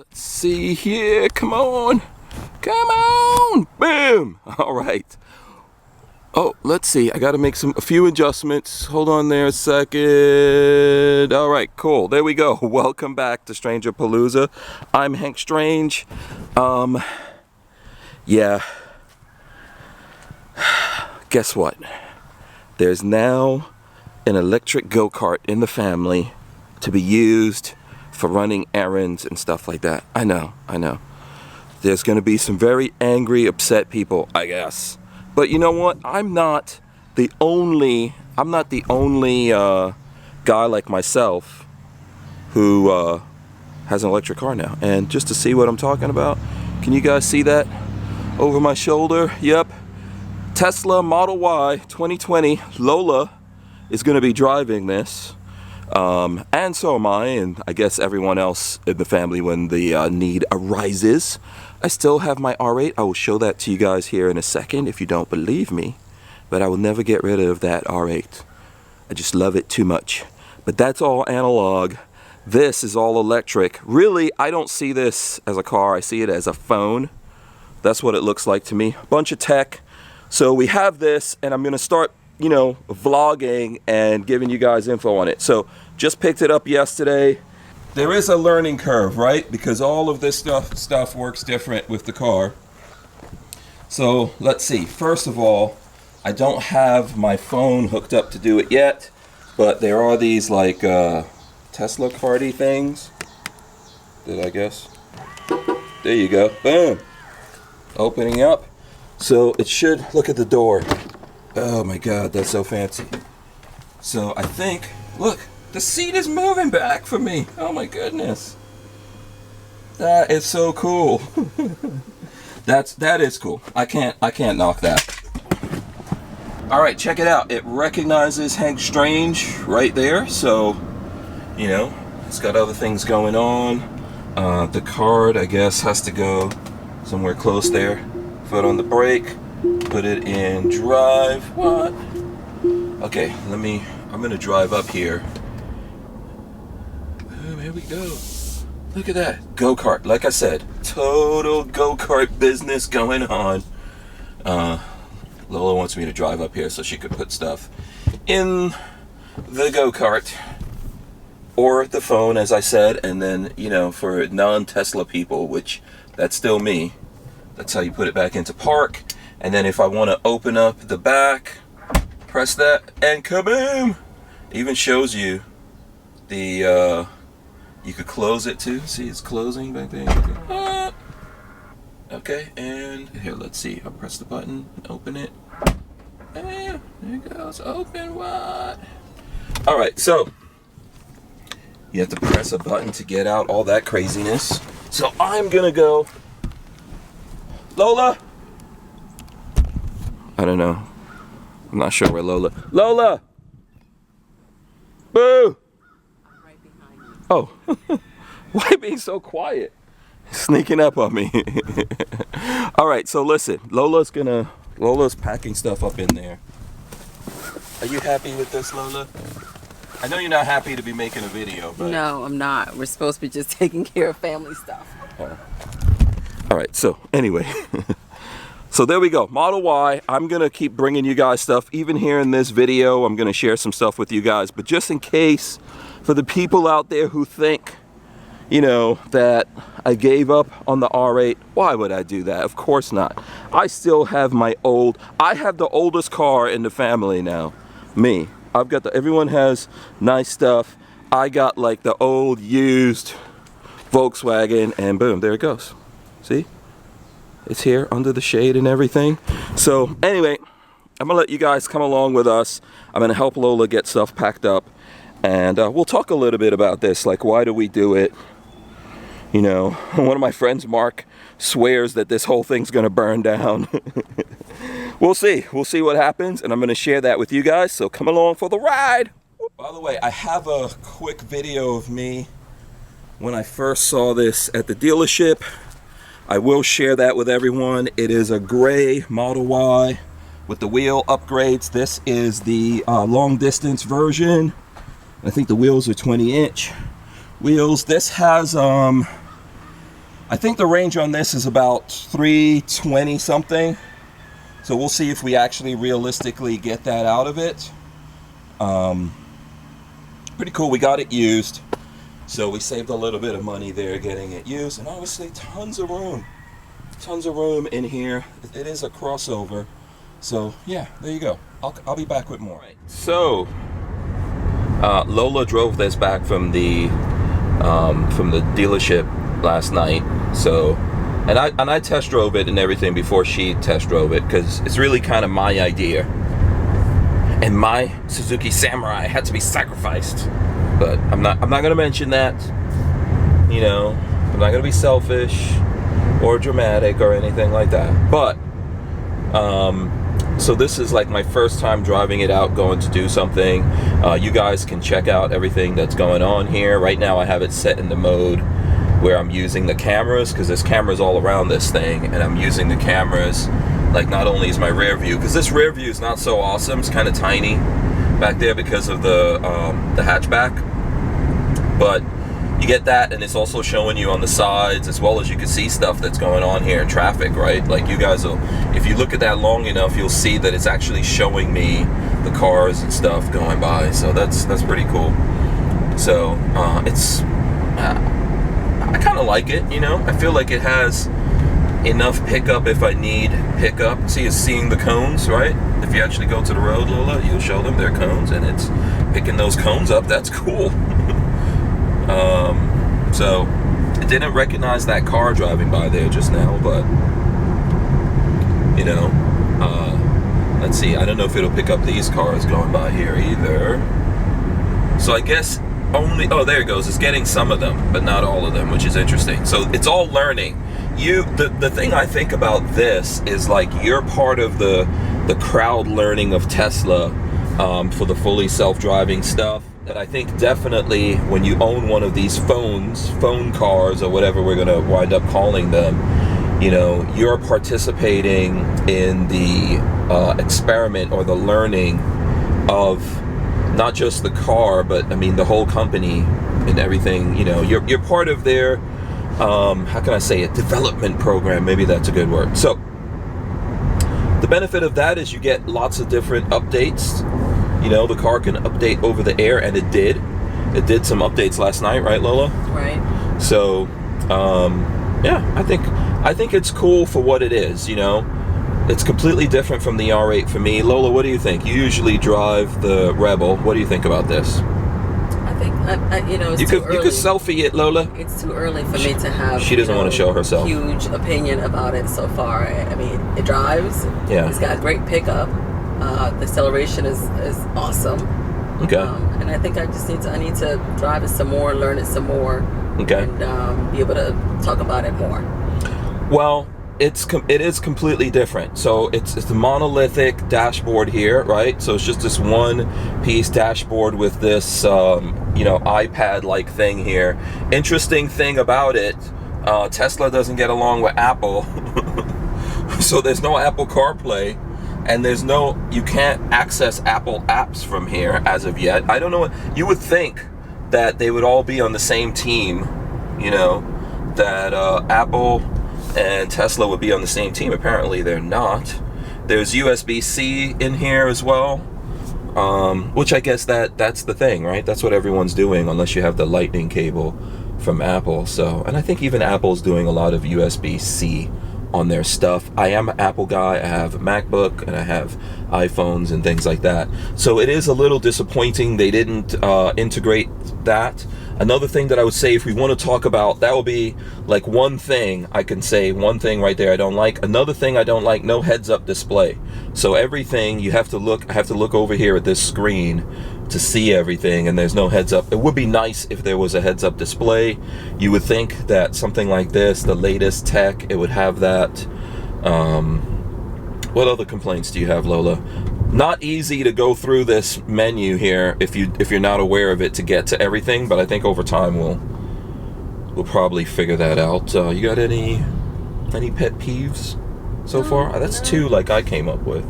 Let's see here. Come on. Come on. Boom. All right. Oh, let's see. I got to make a few adjustments. Hold on there a second. All right, cool. There we go. Welcome back to StrangerPalooza. I'm Hank Strange. Yeah. Guess what? There's now an electric go-kart in the family to be used for running errands and stuff like that. I know. There's going to be some very angry, upset people, I guess. But you know what? I'm not the only guy like myself who has an electric car now. And just to see what I'm talking about, can you guys see that over my shoulder? Yep. Tesla Model Y 2020 Lola is going to be driving this. And so am I, and I guess everyone else in the family when the need arises. I still have my R8. I will show that to you guys here in a second if you don't believe me. But I will never get rid of that R8. I just love it too much. But that's all analog. This is all electric. Really, I don't see this as a car. I see it as a phone. That's what it looks like to me. Bunch of tech. So we have this, and I'm going to start, you know, vlogging and giving you guys info on it. So just picked it up yesterday. There is a learning curve, right? Because all of this stuff works different with the car. So let's see. First of all, I don't have my phone hooked up to do it yet, but there are these like Tesla cardy things. Did I guess? There you go. Boom. Opening up. So it should look at the door. Oh my God, that's so fancy. So I think, look, the seat is moving back for me. Oh my goodness. That is so cool. That is cool. I can't knock that. All right, check it out. It recognizes Hank Strange right there. So, you know, it's got other things going on. The card, I guess, has to go somewhere close there. Foot on the brake. Put it in drive. What? Okay, I'm gonna drive up here. Boom, here we go. Look at that. Go-kart. Like I said, total go-kart business going on. Lola wants me to drive up here so she could put stuff in the go-kart. Or the phone, as I said. And then, you know, for non-Tesla people, which that's still me, that's how you put it back into park. And then if I want to open up the back, press that and kaboom! It even shows you the, you could close it too. See, it's closing back there. Okay, and here, let's see. I'll press the button and open it. And there it goes. Open what? All right, so you have to press a button to get out all that craziness. So I'm gonna go. Lola! I don't know. I'm not sure where Lola. Lola! Boo! I'm right behind you. Oh. Why being so quiet? Sneaking up on me. All right, so listen. Lola's packing stuff up in there. Are you happy with this, Lola? I know you're not happy to be making a video, but... No, I'm not. We're supposed to be just taking care of family stuff. All right, so anyway. So there we go, Model Y. I'm gonna keep bringing you guys stuff. Even here in this video, I'm gonna share some stuff with you guys. But just in case, for the people out there who think, you know, that I gave up on the R8, why would I do that? Of course not. I still have I have the oldest car in the family now, me. I've got everyone has nice stuff. I got like the old used Volkswagen and boom, there it goes. See? It's here under the shade and everything. So anyway, I'm gonna let you guys come along with us. I'm gonna help Lola get stuff packed up, and we'll talk a little bit about this, like why do we do it? You know, one of my friends, Mark, swears that this whole thing's gonna burn down. We'll see what happens, and I'm gonna share that with you guys, so come along for the ride. By the way, I have a quick video of me when I first saw this at the dealership. I will share that with everyone. It is a gray Model Y with the wheel upgrades. This is the long distance version. I think the wheels are 20-inch wheels. This has I think the range on this is about 320 something. So we'll see if we actually realistically get that out of it. Pretty cool. We got it used. So we saved a little bit of money there getting it used. And obviously tons of room. Tons of room in here. It is a crossover. So yeah, there you go. I'll be back with more. Right. So Lola drove this back from the dealership last night. So and I test drove it and everything before she test drove it, because it's really kind of my idea. And my Suzuki Samurai had to be sacrificed. But I'm not gonna mention that. You know, I'm not gonna be selfish or dramatic or anything like that. But so this is like my first time driving it out, going to do something. You guys can check out everything that's going on here. Right now I have it set in the mode where I'm using the cameras, because there's cameras all around this thing, and I'm using the cameras. Like, not only is my rear view, because this rear view is not so awesome, it's kind of tiny back there because of the hatchback, but you get that, and it's also showing you on the sides, as well as you can see stuff that's going on here in traffic, right? Like, you guys will, if you look at that long enough, you'll see that it's actually showing me the cars and stuff going by. So that's pretty cool. So it's I kind of like it, you know. I feel like it has enough pickup if I need pickup. See, it's seeing the cones, right? If you actually go to the road, Lola, you'll show them their cones, and it's picking those cones up. That's cool. So it didn't recognize that car driving by there just now, but you know, let's see. I don't know if it'll pick up these cars going by here either. So I guess only, oh, there it goes. It's getting some of them, but not all of them, which is interesting. So it's all learning. The thing I think about this is, like, you're part of the crowd learning of Tesla for the fully self-driving stuff. That I think definitely when you own one of these phone cars, or whatever we're gonna wind up calling them, you know, you're participating in the experiment or the learning of not just the car, but I mean the whole company and everything. You know, you're part of their how can I say it, development program, maybe that's a good word. So the benefit of that is you get lots of different updates. You know, the car can update over the air, and it did some updates last night, right, Lola? Right. So yeah, I think it's cool for what it is. You know, it's completely different from the R8 for me. Lola, what do you think? You usually drive the Rebel. What do you think about this? I think, you know, it's too early. You could selfie it, Lola. It's too early for me to have. She doesn't want to show herself. Huge opinion about it so far. I mean, it drives. Yeah. It's got great pickup. The acceleration is awesome. Okay. And I think I need to drive it some more, learn it some more. Okay. And be able to talk about it more. Well, it is completely different. So it's the monolithic dashboard here, right? So it's just this one piece dashboard with this you know, iPad-like thing here. Interesting thing about it, Tesla doesn't get along with Apple. So there's no Apple CarPlay, and you can't access Apple apps from here as of yet. I don't know what you would think, that they would all be on the same team, you know, that Apple and Tesla would be on the same team. Apparently they're not. There's USB-C in here as well, which I guess that's the thing, right? That's what everyone's doing, unless you have the lightning cable from Apple. So, and I think even Apple's doing a lot of USB-C on their stuff. I am an Apple guy. I have a MacBook and I have iPhones and things like that. So it is a little disappointing they didn't integrate that. Another thing that I would say, if we want to talk about, that will be like one thing I can say, one thing right there I don't like. Another thing I don't like, no heads-up display. So everything I have to look over here at this screen to see everything, and there's no heads up. It would be nice if there was a heads up display. You would think that something like this, the latest tech, it would have that. What other complaints do you have, Lola? Not easy to go through this menu here if you're not aware of it to get to everything, but I think over time we'll probably figure that out. You got any pet peeves so far? That's no. Two like I came up with.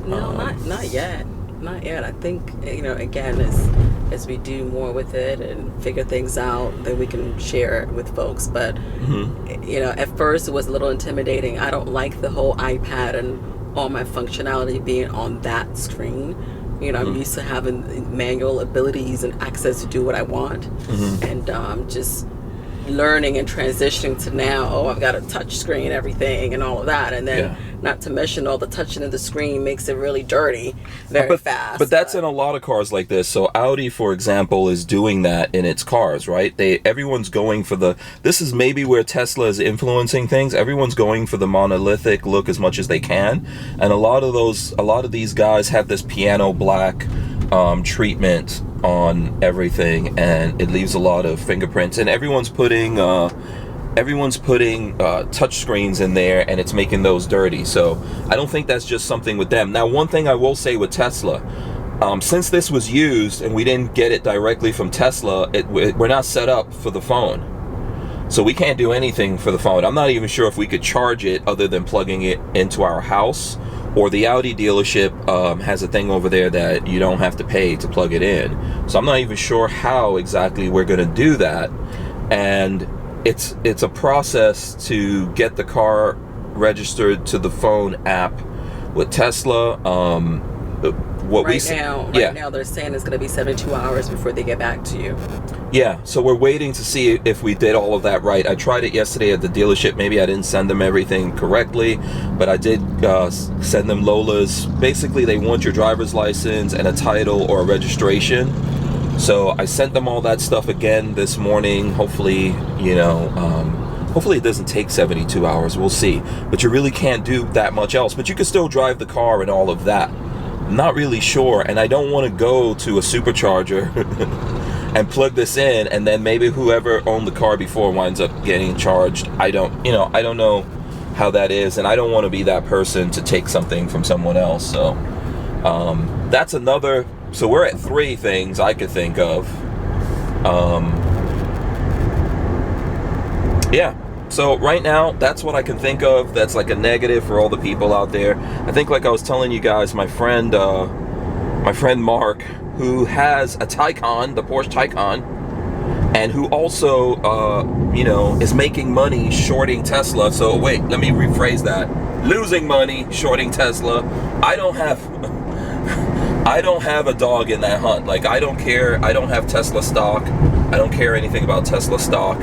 No, not yet. Not yet. I think, you know, again, it's as we do more with it and figure things out, then we can share it with folks. But you know, at first it was a little intimidating. I don't like the whole iPad and all my functionality being on that screen. You know, I'm used to having manual abilities and access to do what I want, and just learning and transitioning to now, oh, I've got a touch screen, everything, and all of that, and then not to mention all the touching of the screen makes it really dirty very fast. But that's in a lot of cars like this. So Audi, for example, is doing that in its cars, right? Everyone's going for this is maybe where Tesla is influencing things. Everyone's going for the monolithic look as much as they can, and a lot of these guys have this piano black treatment on everything, and it leaves a lot of fingerprints, and everyone's putting touch screens in there, and it's making those dirty. So I don't think that's just something with them. Now, one thing I will say with Tesla, since this was used and we didn't get it directly from Tesla, we're not set up for the phone, so we can't do anything for the phone. I'm not even sure if we could charge it other than plugging it into our house, or the Audi dealership has a thing over there that you don't have to pay to plug it in. So I'm not even sure how exactly we're going to do that. And it's a process to get the car registered to the phone app with Tesla. Right now they're saying it's going to be 72 hours before they get back to you. Yeah, so we're waiting to see if we did all of that right. I tried it yesterday at the dealership. Maybe I didn't send them everything correctly, but I did send them Lola's. Basically, they want your driver's license and a title or a registration. So I sent them all that stuff again this morning. Hopefully, hopefully it doesn't take 72 hours. We'll see. But you really can't do that much else. But you can still drive the car and all of that. I'm not really sure, and I don't want to go to a supercharger and plug this in, and then maybe whoever owned the car before winds up getting charged. I don't know how that is, and I don't want to be that person to take something from someone else. So that's another. So we're at 3 things I could think of. So right now, that's what I can think of. That's like a negative for all the people out there. I think, like I was telling you guys, my friend Mark, who has a Taycan, the Porsche Taycan, and who also, is making money shorting Tesla. So wait, let me rephrase that. Losing money shorting Tesla. I don't have a dog in that hunt. Like, I don't care. I don't have Tesla stock. I don't care anything about Tesla stock.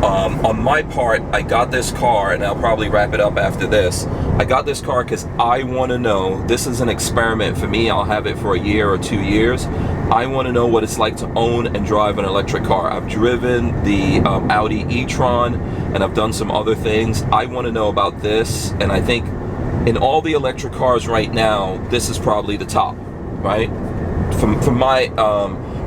On my part, I got this car, and I'll probably wrap it up after this. I got this car because I want to know, this is an experiment for me. I'll have it for a year or 2 years. I want to know what it's like to own and drive an electric car. I've driven the Audi e-tron, and I've done some other things. I want to know about this, and I think in all the electric cars right now, this is probably the top, right? From my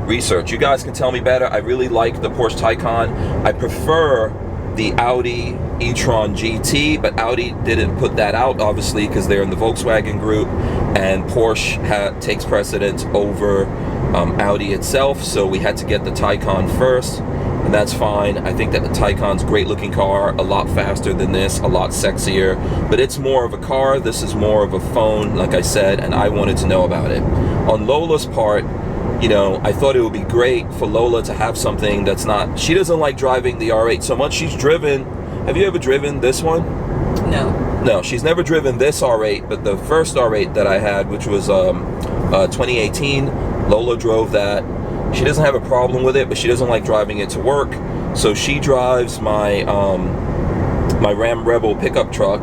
research. You guys can tell me better. I really like the Porsche Taycan. I prefer the Audi e-tron GT, but Audi didn't put that out, obviously, because they're in the Volkswagen group, and Porsche takes precedence over Audi itself, so we had to get the Taycan first, and that's fine. I think that the Taycan's a great looking car, a lot faster than this, a lot sexier, but it's more of a car. This is more of a phone, like I said, and I wanted to know about it. On Lola's part, I thought it would be great for Lola to have something that's not, she doesn't like driving the R8 so much. She's driven, have you ever driven this one? No, she's never driven this R8, but the first R8 that I had, which was 2018, Lola drove that. She doesn't have a problem with it, but she doesn't like driving it to work. So she drives my my Ram Rebel pickup truck,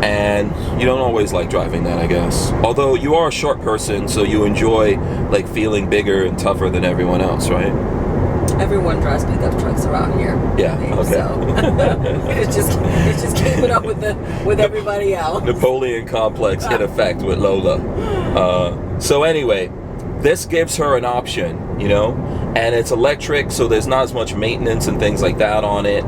and you don't always like driving that, I guess. Although you are a short person, so you enjoy like feeling bigger and tougher than everyone else, right? Everyone drives pickup trucks around here. Yeah. Okay. So it's just keeping up with everybody else. Napoleon complex in effect with Lola. So anyway, this gives her an option, and it's electric, so there's not as much maintenance and things like that on it.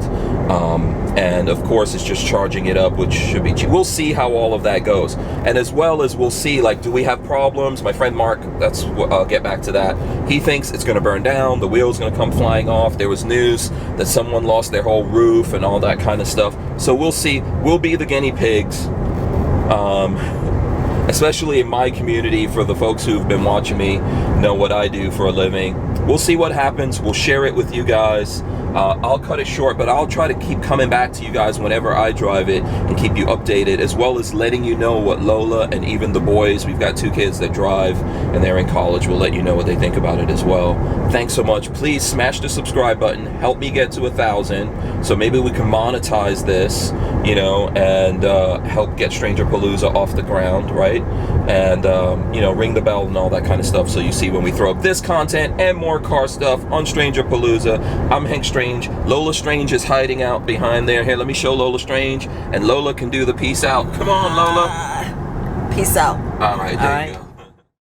And of course, it's just charging it up, which should be cheap. We'll see how all of that goes. And as well as we'll see, like, do we have problems? My friend Mark, I'll get back to that. He thinks it's going to burn down. The wheel's going to come flying off. There was news that someone lost their whole roof and all that kind of stuff. So we'll see. We'll be the guinea pigs. especially in my community. For the folks who've been watching me, know what I do for a living. We'll see what happens. We'll share it with you guys. I'll cut it short, but I'll try to keep coming back to you guys whenever I drive it and keep you updated, as well as letting you know what Lola and even the boys, we've got 2 kids that drive and they're in college, we'll let you know what they think about it as well. Thanks so much. Please smash the subscribe button. Help me get to 1,000 so maybe we can monetize this, you know, and help get StrangerPalooza off the ground, right? And you know, ring the bell and all that kind of stuff so you see when we throw up this content and more car stuff on StrangerPalooza. I'm Hank Strange. Lola Strange is hiding out behind there. Here, let me show Lola Strange, and Lola can do the peace out. Come on, Lola. Peace out. All right, there you go.